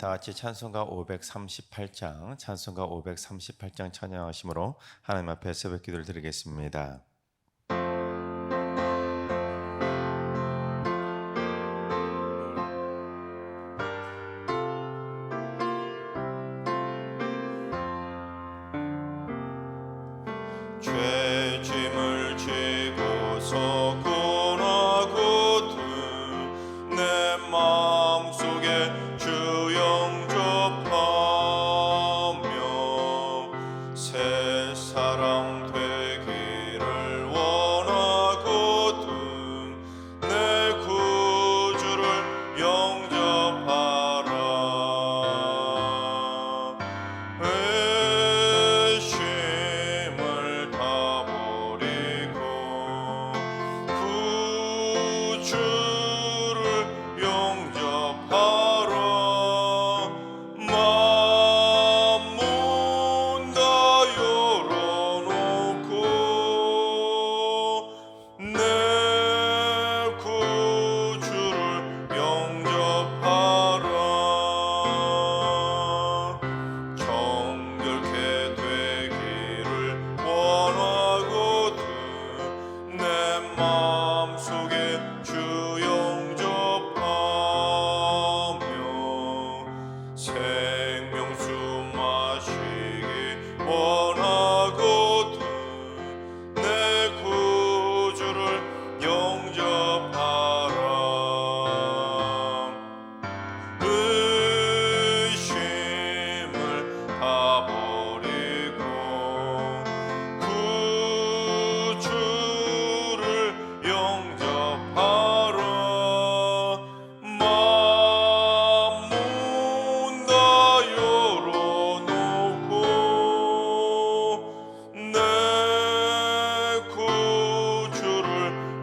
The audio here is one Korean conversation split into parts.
다 같이 찬송가 538장 찬양하심으로 하나님 앞에 새벽 기도를 드리겠습니다. 죄짐을 지고서 고나고든 내 마음속에 주 영접하며 새 사람 되기를 원하거든 내 구주를 영접하라. 의심을 다 버리고 구주를 영접하라. 만문 다 열어놓고 내 구주를 영접하라. 정결케 되기를 원하거든 내 마음속에 주 영접하며 생명수 마시기 원하거든 내 구주를 영접하라. 의심을 다 버리고 구주를 영접하라. 만문 다 열어놓고 내 구주를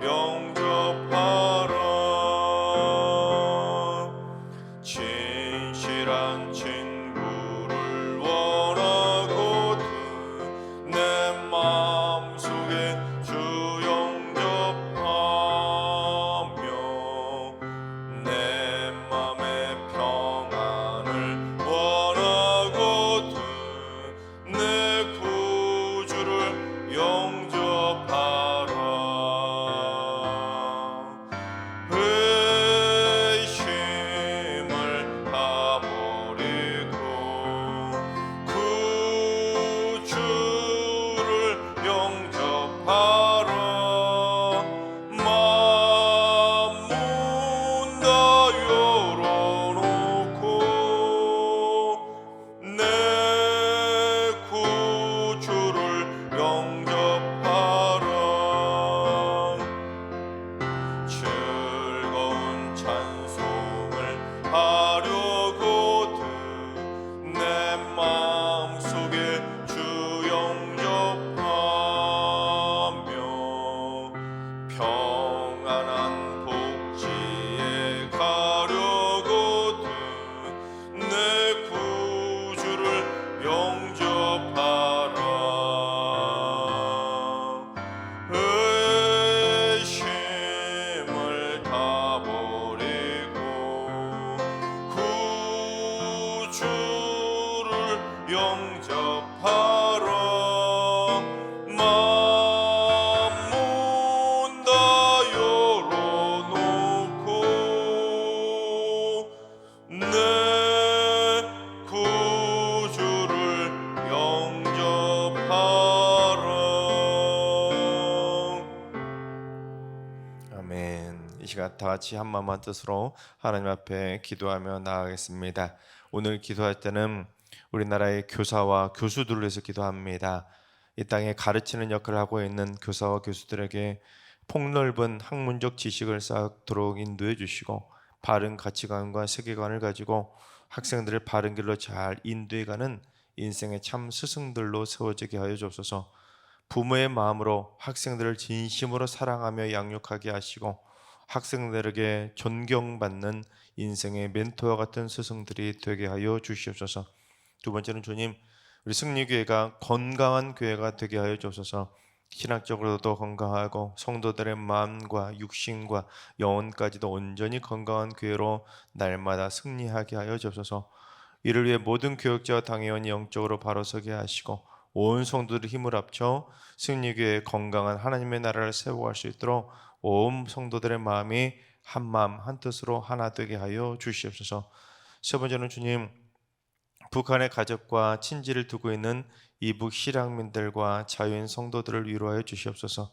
영접하라. 진실한 친구를 원하거든 내 마음속에 주 영접하며 내 맘의 평안을 원하거든 내 구주를 영접하라. 의심을 다 버리고 구주를 영접하라. 만문 다 열어놓고 내 구주를 영접하라. 즐거운 찬송을 하려거든 내 마음속에 주 영접하며 평안한 복지에 가려거든 내 구주를 영접하라. 의심을 다 버리고 구주를 영접하라. 만문 다 열어놓고 내 구주를 영접하라. 아멘. 이 시간 다 같이 한 마음한 뜻으로 하나님 앞에 기도하며 나아가겠습니다. 오늘 기도할 때는 우리나라의 교사와 교수들을 위해서 기도합니다. 이 땅에 가르치는 역할을 하고 있는 교사와 교수들에게 폭넓은 학문적 지식을 쌓도록 인도해 주시고 바른 가치관과 세계관을 가지고 학생들을 바른 길로 잘 인도해가는 인생의 참 스승들로 세워지게 하여 주옵소서. 부모의 마음으로 학생들을 진심으로 사랑하며 양육하게 하시고 학생들에게 존경받는 인생의 멘토와 같은 스승들이 되게 하여 주시옵소서. 두 번째는 주님, 우리 승리교회가 건강한 교회가 되게 하여 주옵소서. 신학적으로도 건강하고 성도들의 마음과 육신과 영혼까지도 온전히 건강한 교회로 날마다 승리하게 하여 주옵소서. 이를 위해 모든 교역자와 당회원이 영적으로 바로 서게 하시고 온 성도들의 힘을 합쳐 승리교회의 건강한 하나님의 나라를 세워갈 수 있도록 온 성도들의 마음이 한 마음 한 뜻으로 하나 되게 하여 주시옵소서. 세 번째는 주님, 북한의 가족과 친지를 두고 있는 이북 실향민들과 자유인 성도들을 위로하여 주시옵소서.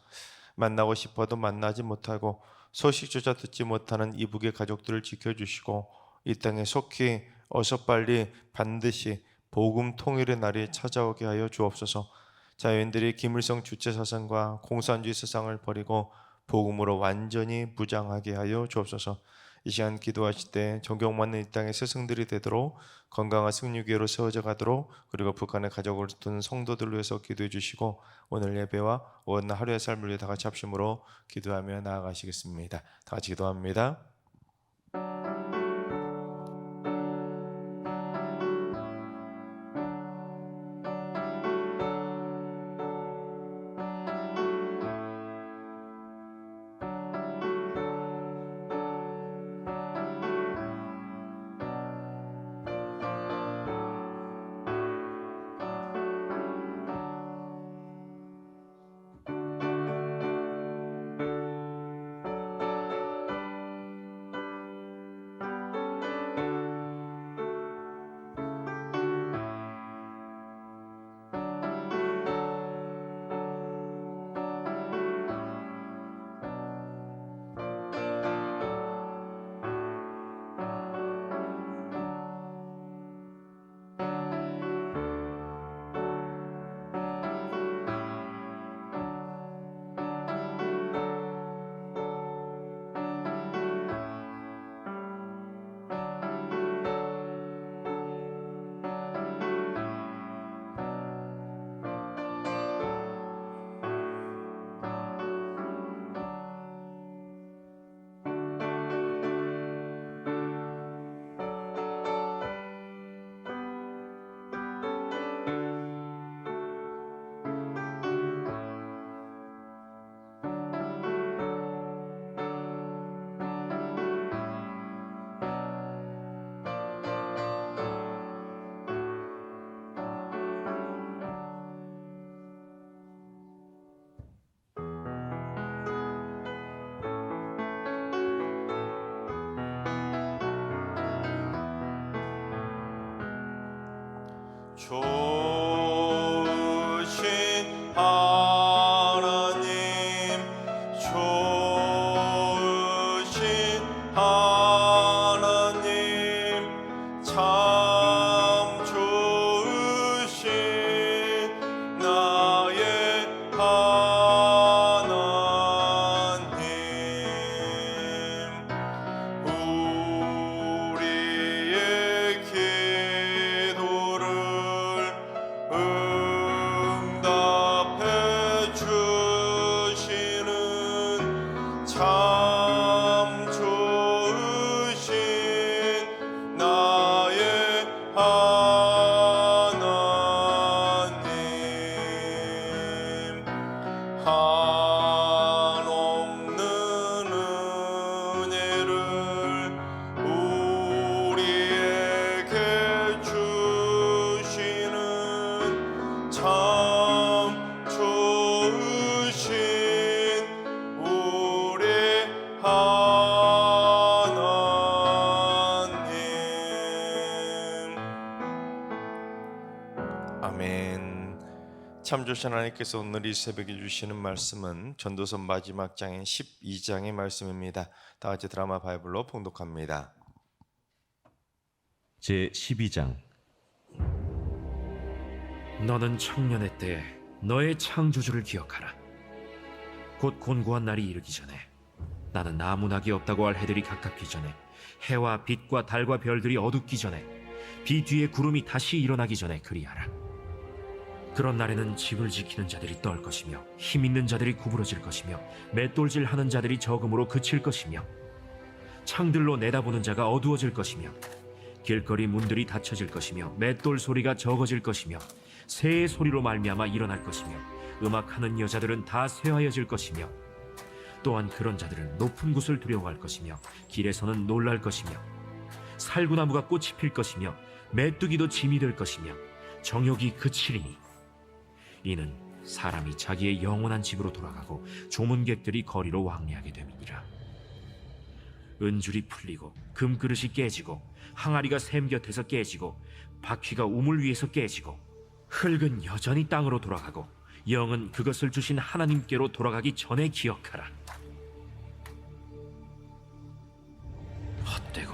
만나고 싶어도 만나지 못하고 소식조차 듣지 못하는 이북의 가족들을 지켜주시고 이 땅에 속히 어서 빨리 반드시 복음 통일의 날이 찾아오게 하여 주옵소서. 자유인들이 김일성 주체 사상과 공산주의 사상을 버리고 복음으로 완전히 무장하게 하여 주옵소서. 이 시간 기도하실 때 존경받는 이 땅의 스승들이 되도록 건강한 승리교회로 세워져 가도록, 그리고 북한의 가족을 둔 성도들을 위해서 기도해 주시고 오늘 예배와 오늘 하루의 삶을 위해 다 같이 합심으로 기도하며 나아가시겠습니다. 다 같이 기도합니다. 좋으신 하나님, 좋으신 하나님, 참 좋으신 나의 하나님, 우리의 기도를 응답해 주시는 참 좋으신 나의 하나님, 한없는 은혜를 우리에게 주시는 참 좋으신 우리 하나님. 아멘. 참 좋으신 하나님께서 오늘 이 새벽에 주시는 말씀은 전도서 마지막 장인 12장의 말씀입니다. 다 같이 드라마 바이블로 봉독합니다. 제 12장. 너는 청년의 때에 너의 창조주를 기억하라. 곧 곤고한 날이 이르기 전에, 나는 나무나기 없다고 할 해들이 가깝기 전에, 해와 빛과 달과 별들이 어둡기 전에, 비 뒤에 구름이 다시 일어나기 전에 그리하라. 그런 날에는 집을 지키는 자들이 떨 것이며 힘 있는 자들이 구부러질 것이며 맷돌질하는 자들이 적음으로 그칠 것이며 창들로 내다보는 자가 어두워질 것이며 길거리 문들이 닫혀질 것이며 맷돌 소리가 적어질 것이며 새의 소리로 말미암아 일어날 것이며 음악하는 여자들은 다 쇠하여질 것이며 또한 그런 자들은 높은 곳을 두려워할 것이며 길에서는 놀랄 것이며 살구나무가 꽃이 필 것이며 메뚜기도 짐이 될 것이며 정욕이 그치리니 이는 사람이 자기의 영원한 집으로 돌아가고 조문객들이 거리로 왕래하게 됨이니라. 은줄이 풀리고 금그릇이 깨지고 항아리가 샘 곁에서 깨지고 바퀴가 우물 위에서 깨지고 흙은 여전히 땅으로 돌아가고 영은 그것을 주신 하나님께로 돌아가기 전에 기억하라. 헛되고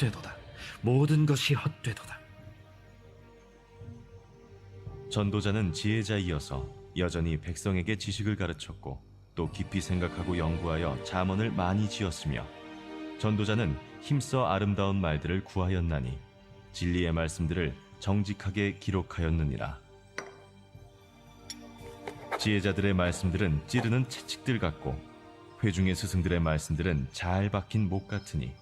헛되도다. 모든 것이 헛되도다. 전도자는 지혜자이어서 여전히 백성에게 지식을 가르쳤고 또 깊이 생각하고 연구하여 잠언을 많이 지었으며 전도자는 힘써 아름다운 말들을 구하였나니 진리의 말씀들을 정직하게 기록하였느니라. 지혜자들의 말씀들은 찌르는 채찍들 같고 회중의 스승들의 말씀들은 잘 박힌 목 같으니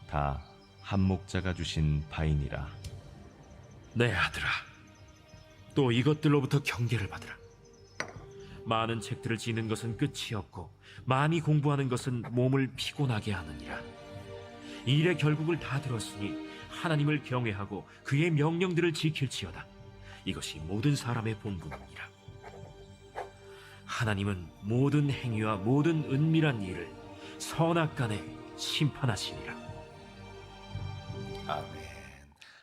다 한 목자가 주신 바이니라. 내 아들아, 또 이것들로부터 경계를 받으라. 많은 책들을 지는 것은 끝이 없고 많이 공부하는 것은 몸을 피곤하게 하느니라. 이 일의 결국을 다 들었으니 하나님을 경외하고 그의 명령들을 지킬지어다. 이것이 모든 사람의 본분이니라. 하나님은 모든 행위와 모든 은밀한 일을 선악간에 심판하시니라. 아멘.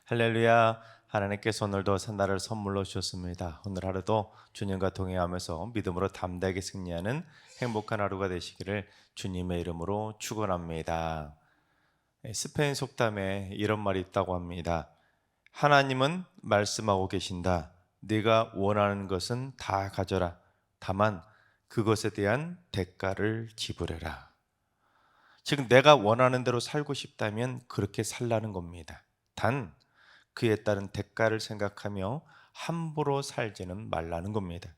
할렐루야. 하나님께서 오늘도 새날을 선물로 주셨습니다. 오늘 하루도 주님과 동행하면서 믿음으로 담대하게 승리하는 행복한 하루가 되시기를 주님의 이름으로 축원합니다. 스페인 속담에 이런 말이 있다고 합니다. 하나님은 말씀하고 계신다. 네가 원하는 것은 다 가져라. 다만 그것에 대한 대가를 지불해라. 즉 내가 원하는 대로 살고 싶다면 그렇게 살라는 겁니다. 단 그에 따른 대가를 생각하며 함부로 살지는 말라는 겁니다.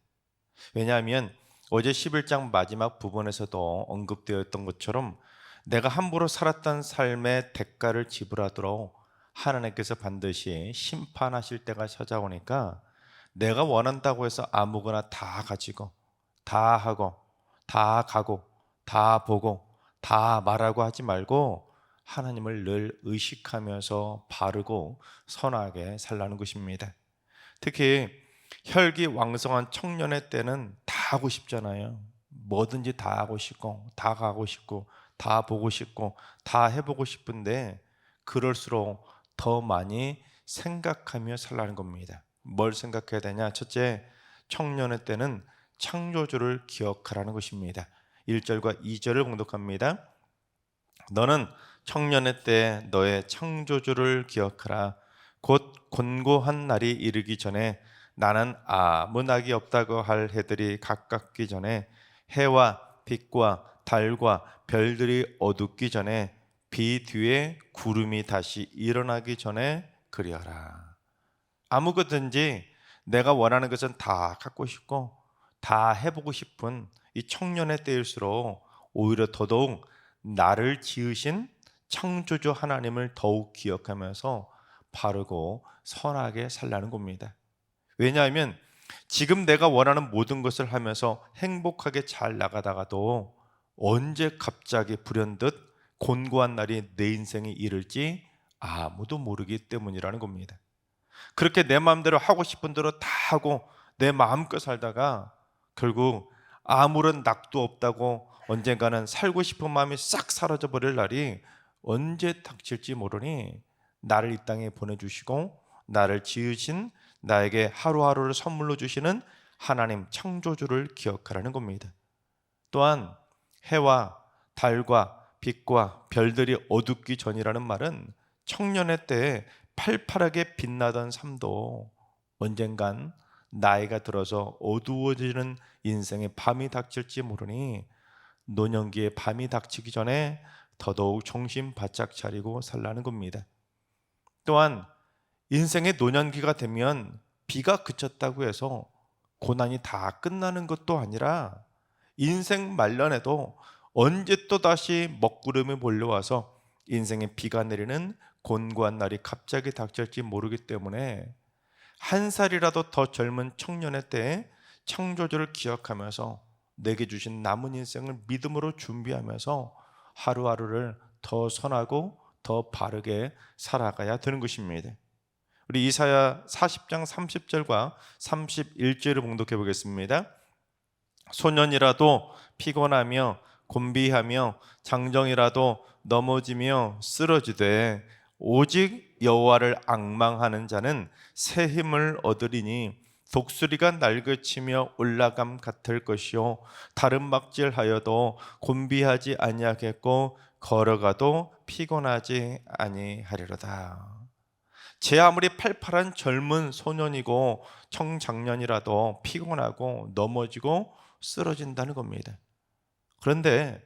왜냐하면 어제 11장 마지막 부분에서도 언급되었던 것처럼 내가 함부로 살았던 삶의 대가를 지불하도록 하나님께서 반드시 심판하실 때가 찾아오니까 내가 원한다고 해서 아무거나 다 가지고 다 하고 다 가고 다 보고 다 말하고 하지 말고 하나님을 늘 의식하면서 바르고 선하게 살라는 것입니다. 특히 혈기왕성한 청년의 때는 다 하고 싶잖아요. 뭐든지 다 하고 싶고 다 가고 싶고 다 보고 싶고 다 해보고 싶은데 그럴수록 더 많이 생각하며 살라는 겁니다. 뭘 생각해야 되냐? 첫째, 청년의 때는 창조주를 기억하라는 것입니다. 1절과 2절을 공독합니다. 너는 청년의 때 너의 창조주를 기억하라. 곧 곤고한 날이 이르기 전에 나는 아무 낙이 없다고 할 해들이 가깝기 전에 해와 빛과 달과 별들이 어둡기 전에 비 뒤에 구름이 다시 일어나기 전에 그리하라. 아무것든지 내가 원하는 것은 다 갖고 싶고 다 해보고 싶은 이 청년의 때일수록 오히려 더더욱 나를 지으신 창조주 하나님을 더욱 기억하면서 바르고 선하게 살라는 겁니다. 왜냐하면 지금 내가 원하는 모든 것을 하면서 행복하게 잘 나가다가도 언제 갑자기 불현듯 곤고한 날이 내 인생에 이를지 아무도 모르기 때문이라는 겁니다. 그렇게 내 마음대로 하고 싶은 대로 다 하고 내 마음껏 살다가 결국 아무런 낙도 없다고 언젠가는 살고 싶은 마음이 싹 사라져 버릴 날이 언제 닥칠지 모르니 나를 이 땅에 보내주시고 나를 지으신 나에게 하루하루를 선물로 주시는 하나님 창조주를 기억하라는 겁니다. 또한 해와 달과 빛과 별들이 어둡기 전이라는 말은 청년의 때에 팔팔하게 빛나던 삶도 언젠간 나이가 들어서 어두워지는 인생의 밤이 닥칠지 모르니 노년기의 밤이 닥치기 전에 더더욱 정신 바짝 차리고 살라는 겁니다. 또한 인생의 노년기가 되면 비가 그쳤다고 해서 고난이 다 끝나는 것도 아니라 인생 말년에도 언제 또다시 먹구름이 몰려와서 인생에 비가 내리는 곤고한 날이 갑자기 닥칠지 모르기 때문에 한 살이라도 더 젊은 청년의 때에 창조주를 기억하면서 내게 주신 남은 인생을 믿음으로 준비하면서 하루하루를 더 선하고 더 바르게 살아가야 되는 것입니다. 우리 이사야 40장 30절과 31절을 봉독해 보겠습니다. 소년이라도 피곤하며 곤비하며 장정이라도 넘어지며 쓰러지되 오직 여호와를 앙망하는 자는 새 힘을 얻으리니 독수리가 날개치며 올라감 같을 것이요 다른 막질하여도 곤비하지 아니하겠고 걸어가도 피곤하지 아니하리로다. 제 아무리 팔팔한 젊은 소년이고 청장년이라도 피곤하고 넘어지고 쓰러진다는 겁니다. 그런데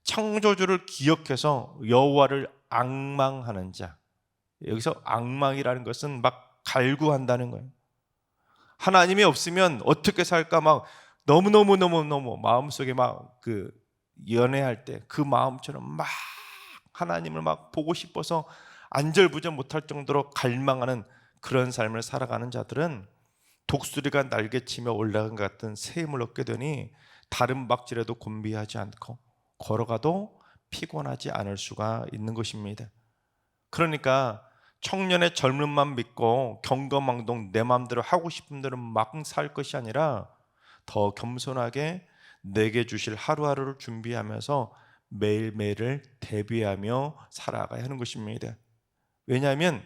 창조주를 기억해서 여호와를 앙망하는 자, 여기서 앙망이라는 것은 막 갈구한다는 거예요. 하나님이 없으면 어떻게 살까 막 너무너무 마음속에 막 그 연애할 때 그 마음처럼 막 하나님을 막 보고 싶어서 안절부절 못할 정도로 갈망하는 그런 삶을 살아가는 자들은 독수리가 날개치며 올라간 것 같은 새 힘을 얻게 되니 다른 박질에도 곤비하지 않고 걸어가도 피곤하지 않을 수가 있는 것입니다. 그러니까 청년의 젊음만 믿고 경거망동 내 마음대로 하고 싶은 대로 막 살 것이 아니라 더 겸손하게 내게 주실 하루하루를 준비하면서 매일매일을 대비하며 살아가야 하는 것입니다. 왜냐하면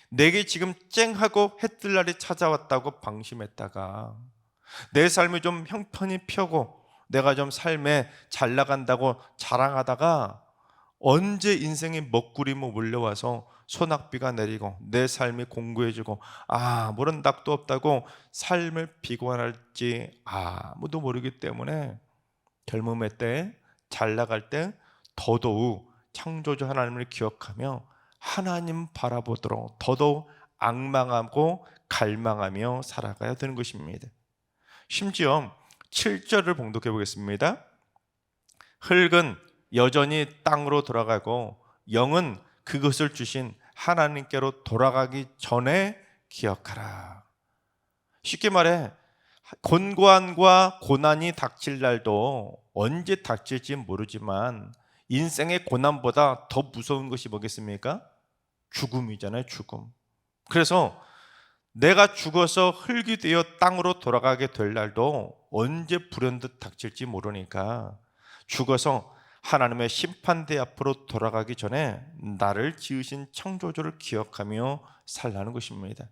내게 지금 쨍하고 해뜰 날이 찾아왔다고 방심했다가 내 삶이 좀 형편이 펴고 내가 좀 삶에 잘 나간다고 자랑하다가 언제 인생의 먹구름이 몰려와서 소낙비가 내리고 내 삶이 공고해지고 아무런 낙도 없다고 삶을 비관할지 아무도 모르기 때문에 젊음의 때 잘 나갈 때 더더욱 창조주 하나님을 기억하며 하나님 바라보도록 더더욱 앙망하고 갈망하며 살아가야 되는 것입니다. 심지어 7절을 봉독해 보겠습니다. 흙은 여전히 땅으로 돌아가고 영은 그것을 주신 하나님께로 돌아가기 전에 기억하라. 쉽게 말해 곤고함과 고난이 닥칠 날도 언제 닥칠지 모르지만 인생의 고난보다 더 무서운 것이 뭐겠습니까? 죽음이잖아요, 죽음. 그래서 내가 죽어서 흙이 되어 땅으로 돌아가게 될 날도 언제 불현듯 닥칠지 모르니까 죽어서 하나님의 심판대 앞으로 돌아가기 전에 나를 지으신 창조주를 기억하며 살라는 것입니다.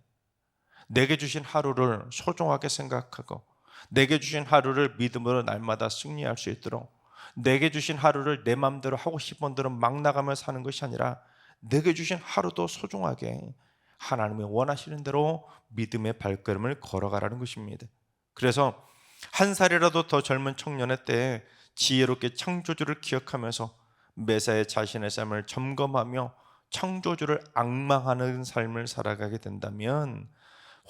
내게 주신 하루를 소중하게 생각하고 내게 주신 하루를 믿음으로 날마다 승리할 수 있도록 내게 주신 하루를 내 마음대로 하고 싶은 대로 막 나가며 사는 것이 아니라 내게 주신 하루도 소중하게 하나님이 원하시는 대로 믿음의 발걸음을 걸어가라는 것입니다. 그래서 한 살이라도 더 젊은 청년의 때에 지혜롭게 창조주를 기억하면서 매사에 자신의 삶을 점검하며 창조주를 앙망하는 삶을 살아가게 된다면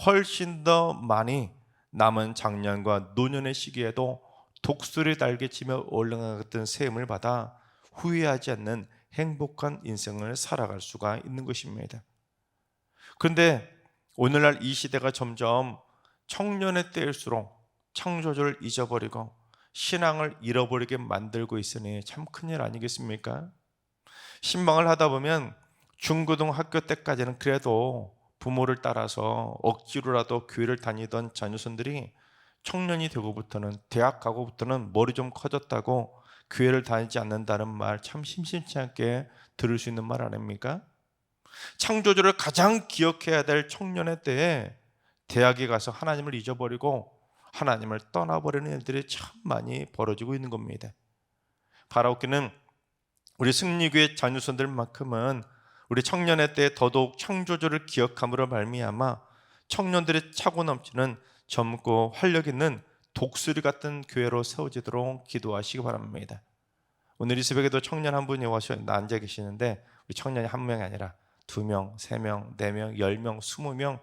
훨씬 더 많이 남은 장년과 노년의 시기에도 독수리 날개치며 올라간 같은 세움을 받아 후회하지 않는 행복한 인생을 살아갈 수가 있는 것입니다. 그런데 오늘날 이 시대가 점점 청년의 때일수록 창조주를 잊어버리고 신앙을 잃어버리게 만들고 있으니 참 큰일 아니겠습니까? 신방을 하다 보면 중고등학교 때까지는 그래도 부모를 따라서 억지로라도 교회를 다니던 자녀손들이 청년이 되고부터는 대학 가고부터는 머리 좀 커졌다고 교회를 다니지 않는다는 말 참 심심치 않게 들을 수 있는 말 아닙니까? 창조주를 가장 기억해야 될 청년의 때에 대학에 가서 하나님을 잊어버리고 하나님을 떠나버리는 일들이 참 많이 벌어지고 있는 겁니다. 바라옵기는 우리 승리교회 자녀손들만큼은 우리 청년의 때에 더더욱 창조주를 기억함으로 말미암아 청년들의 차고 넘치는 젊고 활력 있는 독수리 같은 교회로 세워지도록 기도하시기 바랍니다. 오늘 이 새벽에도 청년 한 분이 와서 앉아 계시는데 우리 청년이 한 명이 아니라 2명, 3명, 4명, 10명, 20명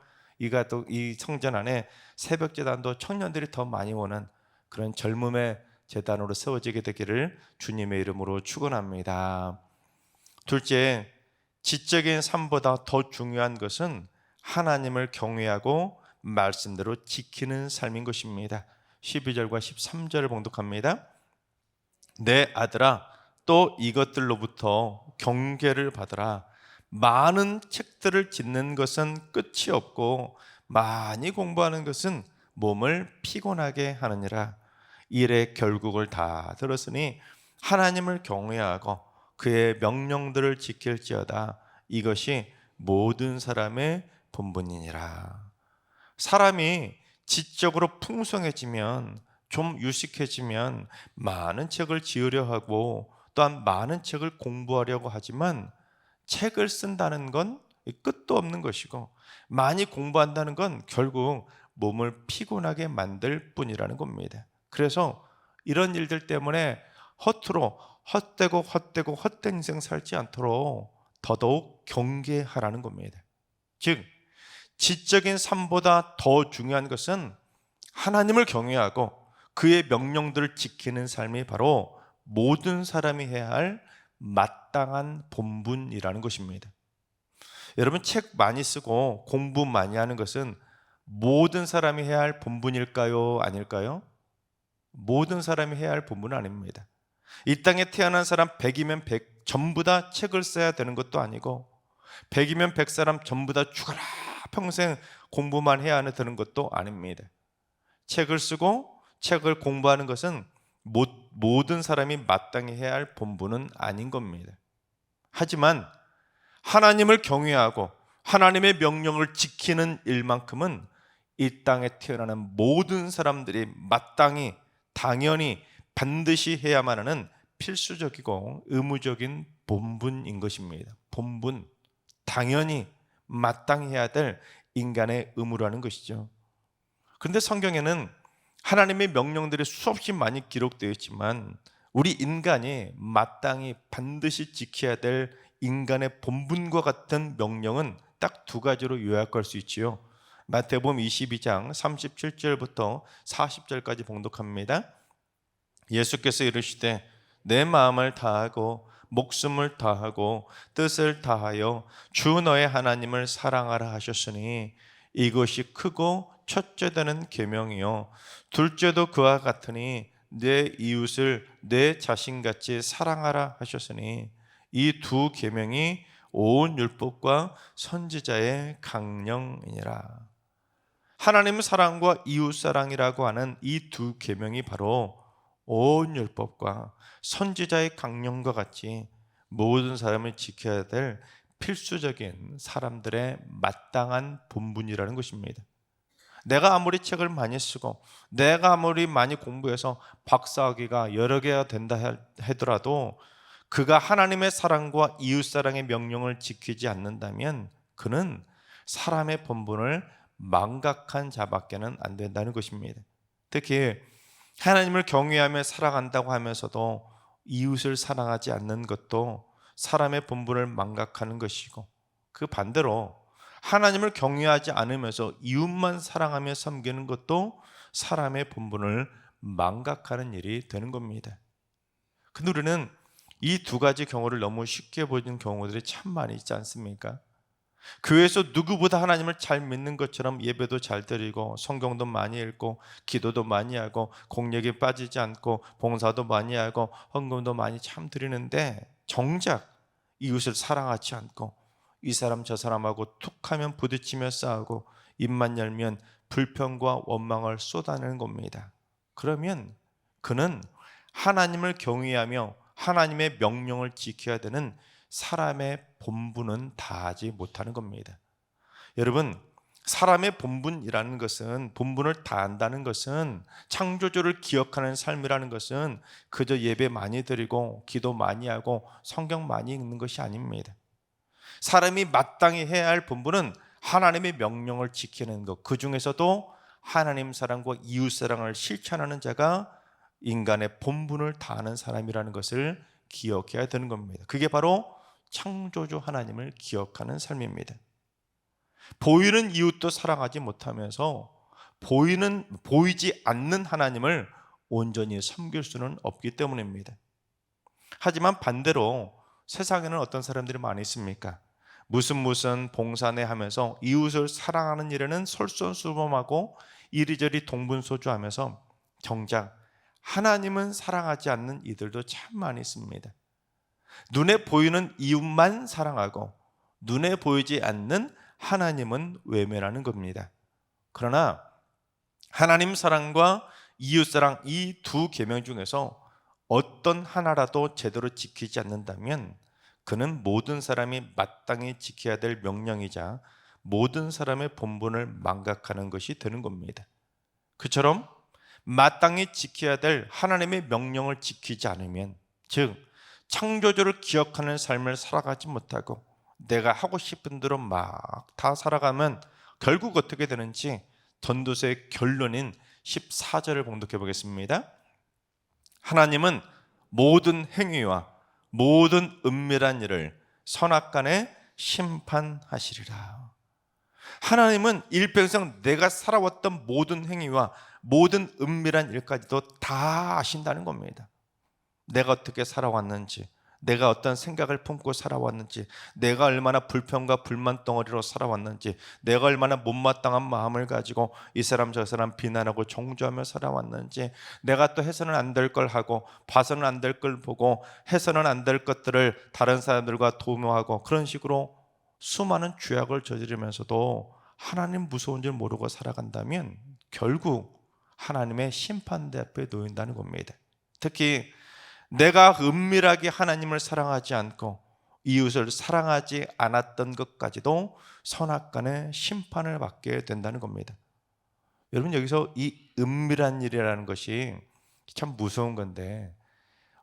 이 성전 안에 새벽 제단도 청년들이 더 많이 오는 그런 젊음의 제단으로 세워지게 되기를 주님의 이름으로 축원합니다. 둘째, 지적인 삶보다 더 중요한 것은 하나님을 경외하고 말씀대로 지키는 삶인 것입니다. 12절과 13절을 봉독합니다. 내 아들아, 또 이것들로부터 경계를 받으라. 많은 책들을 짓는 것은 끝이 없고 많이 공부하는 것은 몸을 피곤하게 하느니라. 일의 결국을 다 들었으니 하나님을 경외하고 그의 명령들을 지킬지어다. 이것이 모든 사람의 본분이니라. 사람이 지적으로 풍성해지면, 좀 유식해지면 많은 책을 지으려 하고 또한 많은 책을 공부하려고 하지만, 책을 쓴다는 건 끝도 없는 것이고 많이 공부한다는 건 결국 몸을 피곤하게 만들 뿐이라는 겁니다. 그래서 이런 일들 때문에 허투루 헛되고 헛된 인생 살지 않도록 더더욱 경계하라는 겁니다. 즉 지적인 삶보다 더 중요한 것은 하나님을 경외하고 그의 명령들을 지키는 삶이 바로 모든 사람이 해야 할 마땅한 본분이라는 것입니다. 여러분, 책 많이 쓰고 공부 많이 하는 것은 모든 사람이 해야 할 본분일까요? 아닐까요? 모든 사람이 해야 할 본분은 아닙니다. 이 땅에 태어난 사람 100이면 100 전부 다 책을 써야 되는 것도 아니고 100이면 100 사람 전부 다 죽어라 평생 공부만 해야 되는 것도 아닙니다. 책을 쓰고 책을 공부하는 것은 모든 사람이 마땅히 해야 할 본분은 아닌 겁니다. 하지만 하나님을 경외하고 하나님의 명령을 지키는 일만큼은 이 땅에 태어나는 모든 사람들이 마땅히, 당연히, 반드시 해야만 하는 필수적이고 의무적인 본분인 것입니다. 본분, 당연히 마땅히 해야 될 인간의 의무라는 것이죠. 그런데 성경에는 하나님의 명령들이 수없이 많이 기록되어 있지만 우리 인간이 마땅히 반드시 지켜야 될 인간의 본분과 같은 명령은 딱 두 가지로 요약할 수 있지요. 마태복음 22장 37절부터 40절까지 봉독합니다. 예수께서 이르시되 내 마음을 다하고 목숨을 다하고 뜻을 다하여 주 너의 하나님을 사랑하라 하셨으니 이것이 크고 첫째 되는 계명이요 둘째도 그와 같으니 내 이웃을 내 자신같이 사랑하라 하셨으니 이 두 계명이 온 율법과 선지자의 강령이니라. 하나님 사랑과 이웃 사랑이라고 하는 이 두 계명이 바로 온 율법과 선지자의 강령과 같이 모든 사람을 지켜야 될 필수적인 사람들의 마땅한 본분이라는 것입니다. 내가 아무리 책을 많이 쓰고 내가 아무리 많이 공부해서 박사학위가 여러 개가 된다 하더라도 그가 하나님의 사랑과 이웃사랑의 명령을 지키지 않는다면 그는 사람의 본분을 망각한 자밖에는 안 된다는 것입니다. 특히 하나님을 경외하며 사랑한다고 하면서도 이웃을 사랑하지 않는 것도 사람의 본분을 망각하는 것이고, 그 반대로 하나님을 경외하지 않으면서 이웃만 사랑하며 섬기는 것도 사람의 본분을 망각하는 일이 되는 겁니다. 근데 우리는 이 두 가지 경우를 너무 쉽게 보는 경우들이 참 많이 있지 않습니까? 교회에서 누구보다 하나님을 잘 믿는 것처럼 예배도 잘 드리고 성경도 많이 읽고 기도도 많이 하고 공력에 빠지지 않고 봉사도 많이 하고 헌금도 많이 참 드리는데 정작 이웃을 사랑하지 않고 이 사람 저 사람하고 툭하면 부딪히며 싸우고 입만 열면 불평과 원망을 쏟아내는 겁니다. 그러면 그는 하나님을 경외하며 하나님의 명령을 지켜야 되는 사람의 본분은 다하지 못하는 겁니다. 여러분, 사람의 본분이라는 것은, 본분을 다한다는 것은, 창조주를 기억하는 삶이라는 것은 그저 예배 많이 드리고 기도 많이 하고 성경 많이 읽는 것이 아닙니다. 사람이 마땅히 해야 할 본분은 하나님의 명령을 지키는 것, 그 중에서도 하나님 사랑과 이웃 사랑을 실천하는 자가 인간의 본분을 다하는 사람이라는 것을 기억해야 되는 겁니다. 그게 바로 창조주 하나님을 기억하는 삶입니다. 보이는 이웃도 사랑하지 못하면서 보이지 않는 하나님을 온전히 섬길 수는 없기 때문입니다. 하지만 반대로 세상에는 어떤 사람들이 많이 있습니까? 무슨 봉사내 하면서 이웃을 사랑하는 일에는 솔선수범하고 이리저리 동분서주하면서 정작 하나님은 사랑하지 않는 이들도 참 많이 있습니다. 눈에 보이는 이웃만 사랑하고 눈에 보이지 않는 하나님은 외면하는 겁니다. 그러나 하나님 사랑과 이웃 사랑 이 두 계명 중에서 어떤 하나라도 제대로 지키지 않는다면 그는 모든 사람이 마땅히 지켜야 될 명령이자 모든 사람의 본분을 망각하는 것이 되는 겁니다. 그처럼 마땅히 지켜야 될 하나님의 명령을 지키지 않으면, 즉 창조주를 기억하는 삶을 살아가지 못하고 내가 하고 싶은 대로 막 다 살아가면 결국 어떻게 되는지 전도서의 결론인 14절을 봉독해 보겠습니다. 하나님은 모든 행위와 모든 은밀한 일을 선악간에 심판하시리라. 하나님은 일평생 내가 살아왔던 모든 행위와 모든 은밀한 일까지도 다 아신다는 겁니다. 내가 어떻게 살아왔는지, 내가 어떤 생각을 품고 살아왔는지, 내가 얼마나 불평과 불만 덩어리로 살아왔는지, 내가 얼마나 못마땅한 마음을 가지고 이 사람 저 사람 비난하고 정죄하며 살아왔는지, 내가 또 해서는 안 될 걸 하고 봐서는 안 될 걸 보고 해서는 안 될 것들을 다른 사람들과 도모하고 그런 식으로 수많은 죄악을 저지르면서도 하나님 무서운 줄 모르고 살아간다면 결국 하나님의 심판대 앞에 놓인다는 겁니다. 특히 내가 은밀하게 하나님을 사랑하지 않고 이웃을 사랑하지 않았던 것까지도 선악간의 심판을 받게 된다는 겁니다. 여러분, 여기서 이 은밀한 일이라는 것이 참 무서운 건데,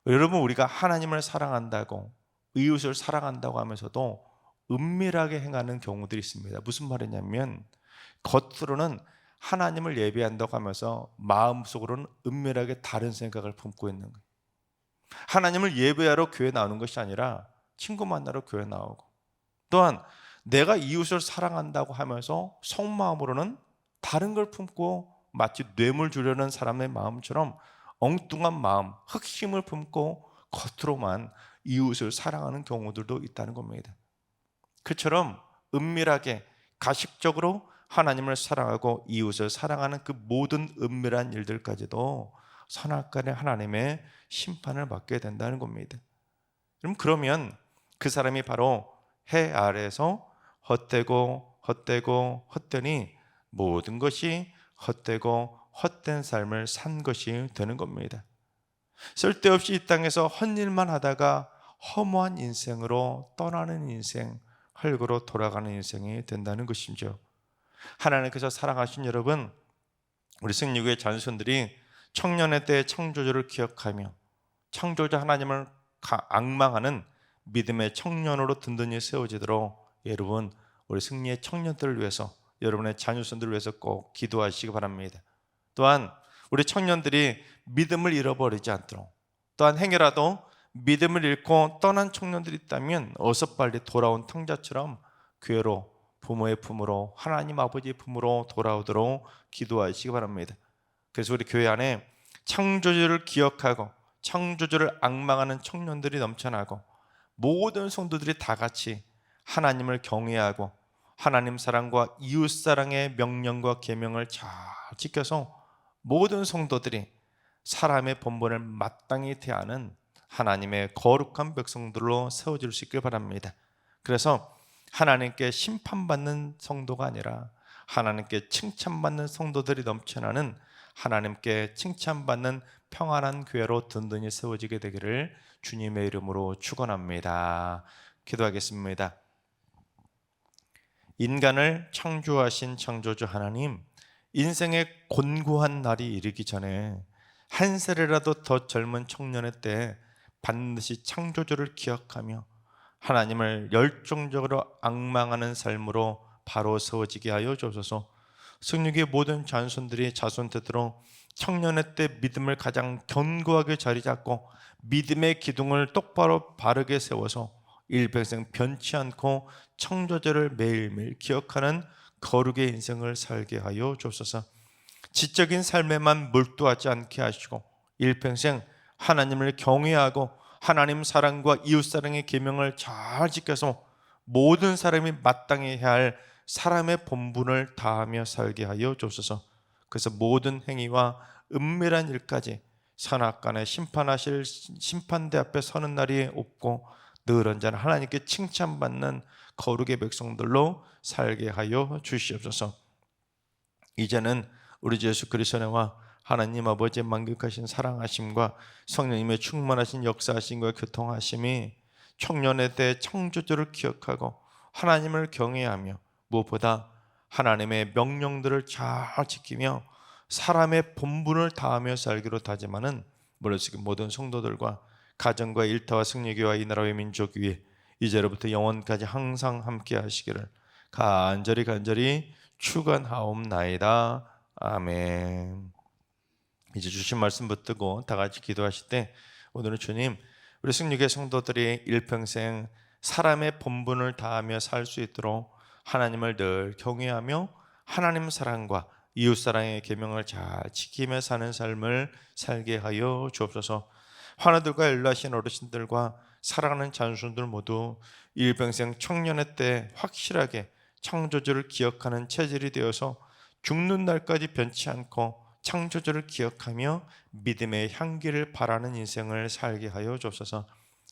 여러분, 우리가 하나님을 사랑한다고 이웃을 사랑한다고 하면서도 은밀하게 행하는 경우들이 있습니다. 무슨 말이냐면 겉으로는 하나님을 예배한다고 하면서 마음속으로는 은밀하게 다른 생각을 품고 있는 거예요. 하나님을 예배하러 교회 나오는 것이 아니라 친구 만나러 교회 나오고, 또한 내가 이웃을 사랑한다고 하면서 속마음으로는 다른 걸 품고 마치 뇌물 주려는 사람의 마음처럼 엉뚱한 마음, 흑심을 품고 겉으로만 이웃을 사랑하는 경우들도 있다는 겁니다. 그처럼 은밀하게 가식적으로 하나님을 사랑하고 이웃을 사랑하는 그 모든 은밀한 일들까지도 선악간에 하나님의 심판을 받게 된다는 겁니다. 그러면 그 사람이 바로 해 아래에서 헛되고 헛되니 모든 것이 헛되고 헛된 삶을 산 것이 되는 겁니다. 쓸데없이 이 땅에서 헛일만 하다가 허무한 인생으로 떠나는 인생, 흙으로 돌아가는 인생이 된다는 것이죠. 하나님께서 사랑하신 여러분, 우리 승리교회 자녀들이 청년의 때의 창조주를 기억하며 창조주 하나님을 앙망하는 믿음의 청년으로 든든히 세워지도록 여러분, 우리 승리의 청년들을 위해서, 여러분의 자녀들을 위해서 꼭 기도하시기 바랍니다. 또한 우리 청년들이 믿음을 잃어버리지 않도록, 또한 행여라도 믿음을 잃고 떠난 청년들이 있다면 어서 빨리 돌아온 탕자처럼 교회로, 부모의 품으로, 하나님 아버지의 품으로 돌아오도록 기도하시기 바랍니다. 그래서 우리 교회 안에 창조주를 기억하고 창조주를 앙망하는 청년들이 넘쳐나고 모든 성도들이 다 같이 하나님을 경외하고 하나님 사랑과 이웃 사랑의 명령과 계명을 잘 지켜서 모든 성도들이 사람의 본분을 마땅히 대하는 하나님의 거룩한 백성들로 세워질 수 있길 바랍니다. 그래서 하나님께 심판받는 성도가 아니라 하나님께 칭찬받는 성도들이 넘쳐나는 하나님께 칭찬받는 평안한 교회로 든든히 세워지게 되기를 주님의 이름으로 축원합니다. 기도하겠습니다. 인간을 창조하신 창조주 하나님, 인생의 곤고한 날이 이르기 전에 한 살이라도 더 젊은 청년의 때에 반드시 창조주를 기억하며 하나님을 열정적으로 앙망하는 삶으로 바로 세워지게 하여 주옵소서. 승리교회 모든 자손들이 자손되도록 청년의 때 믿음을 가장 견고하게 자리 잡고 믿음의 기둥을 똑바로 바르게 세워서 일평생 변치 않고 창조주를 매일매일 기억하는 거룩의 인생을 살게 하여 주옵소서. 지적인 삶에만 몰두하지 않게 하시고 일평생 하나님을 경외하고 하나님 사랑과 이웃 사랑의 계명을 잘 지켜서 모든 사람이 마땅히 해야 할 사람의 본분을 다하며 살게 하여 주옵소서. 그래서 모든 행위와 은밀한 일까지 선악간에 심판하실 심판대 앞에 서는 날이 없고 늘 언제나 하나님께 칭찬받는 거룩의 백성들로 살게 하여 주시옵소서. 이제는 우리 주 예수 그리스도와 하나님 아버지의 만극하신 사랑하심과 성령님의 충만하신 역사하심과 교통하심이 청년의 때 창조주를 기억하고 하나님을 경외하며 무엇보다 하나님의 명령들을 잘 지키며 사람의 본분을 다하며 살기로 다짐하는 모든 성도들과 가정과 일터와 승리교와 이 나라의 민족 위에 이제로부터 영원까지 항상 함께 하시기를 간절히 축원하옵나이다. 아멘. 이제 주신 말씀 붙들고 다 같이 기도하실 때 오늘은 주님 우리 승리교회 성도들이 일평생 사람의 본분을 다하며 살 수 있도록 하나님을 늘 경외하며 하나님 사랑과 이웃 사랑의 계명을 잘 지키며 사는 삶을 살게 하여 주옵소서. 환우들과 연로하신 어르신들과 사랑하는 자손들 모두 일평생 청년의 때 확실하게 창조주를 기억하는 체질이 되어서 죽는 날까지 변치 않고 창조주를 기억하며 믿음의 향기를 바라는 인생을 살게 하여 주옵소서.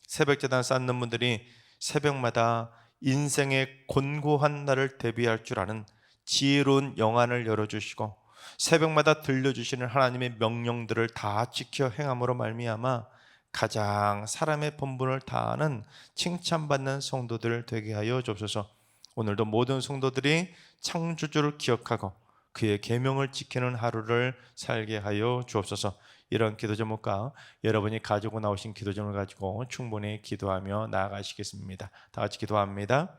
새벽제단 쌓는 분들이 새벽마다 인생의 곤고한 날을 대비할 줄 아는 지혜로운 영안을 열어주시고 새벽마다 들려주시는 하나님의 명령들을 다 지켜 행함으로 말미암아 가장 사람의 본분을 다하는 칭찬받는 성도들 되게 하여 주옵소서. 오늘도 모든 성도들이 창조주를 기억하고 그의 계명을 지키는 하루를 살게 하여 주옵소서. 이런 기도 제목과 여러분이 가지고 나오신 기도 제목을 가지고 충분히 기도하며 나아가시겠습니다. 다 같이 기도합니다.